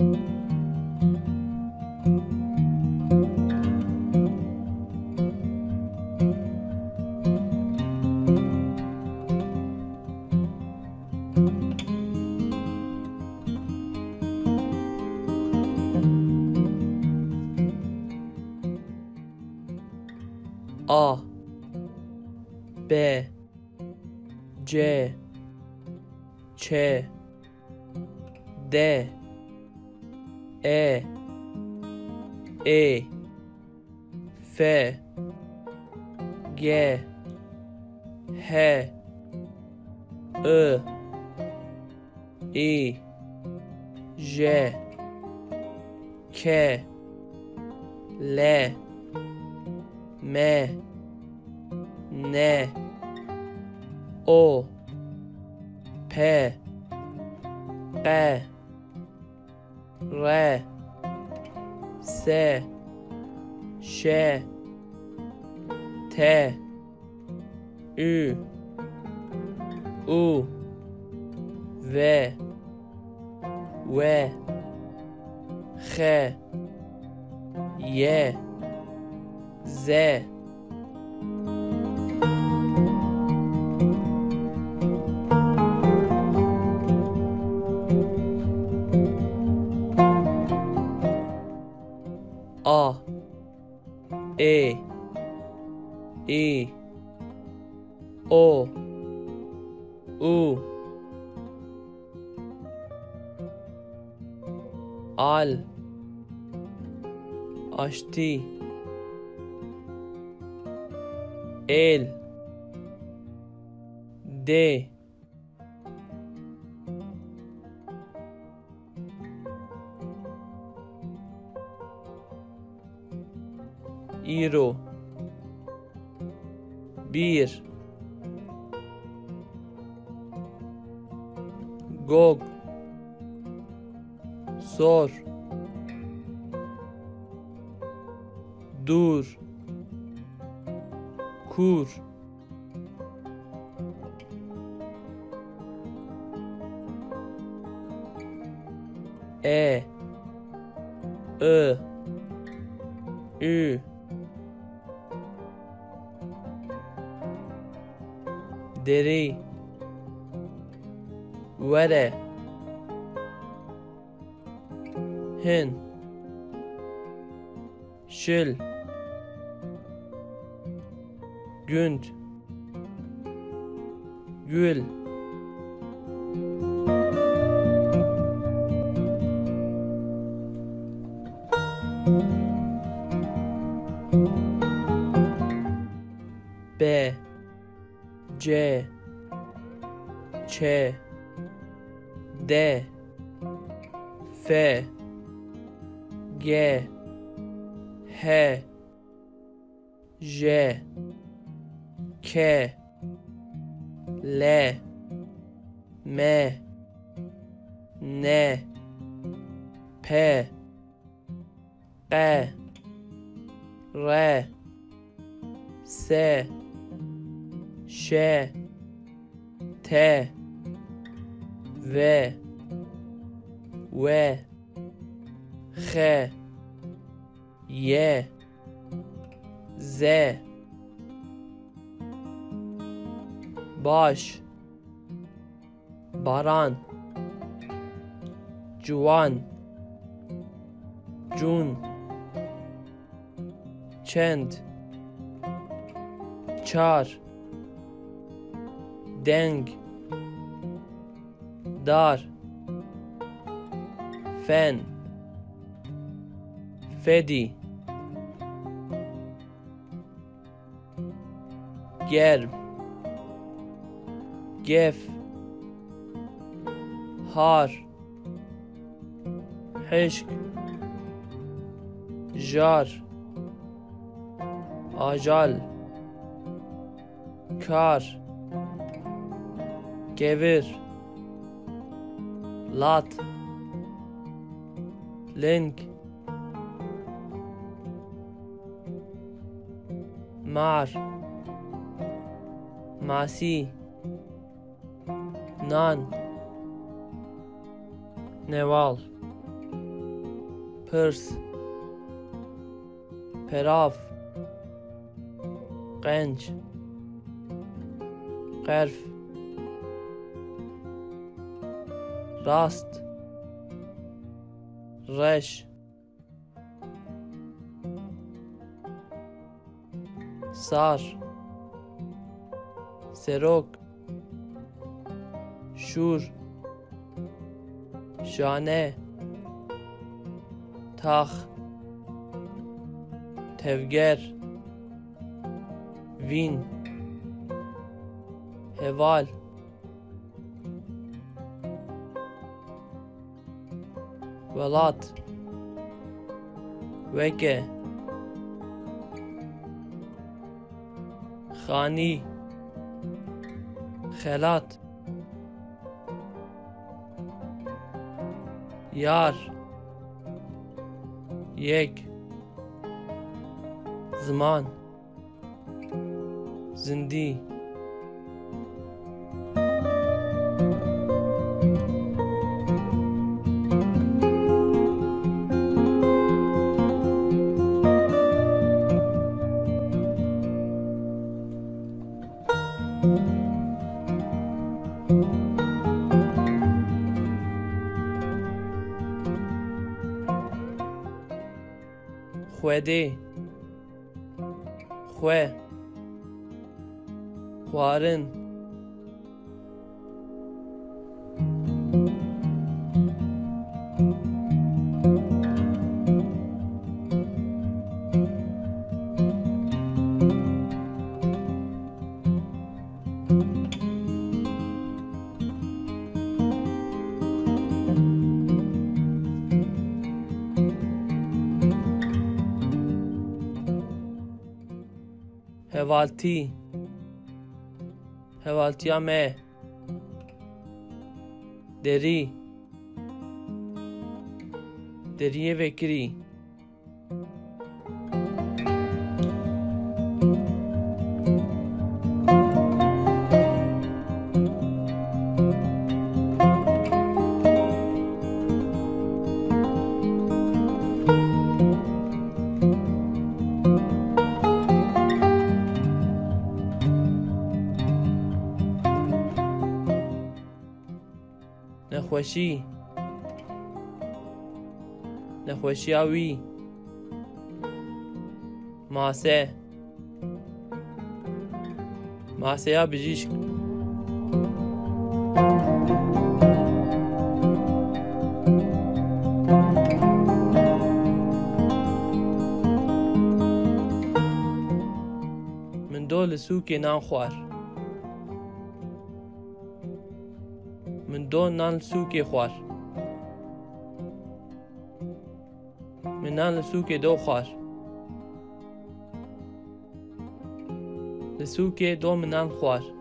A B C Ç D E F G H I J K L M N O P Q R S Ş T U V X Y Z A I O U Al Aşti El D İro Bir Gog Sor Dur Kur I Ü Deri Vere Hin Şil Günd Gül B C Ç D F G H J K L M N P Q R S Ş T V X Y Z Baş Baran Juan Jun Çend Çar Deng Dar Fen Fedi Germ Gef Har Hışk Jar Ajal Kar Gevir Lat Link Mar Masi Nan Neval پرس پراف قنج قرف راست رش سار سروک شور شانه تاخ تفگر وین هوال ولات وکه خانی خلات یار یک زمان زندی خوده خوه خوارن هوالتی هوالتیا me دری دریه وکری نخوشی نخوشی آوی ماسه ماسه یا بجیشک من دول سوک نان خوار من دو نان سوک خوار من نان سوک دو خوار لسوک دو من نان خوار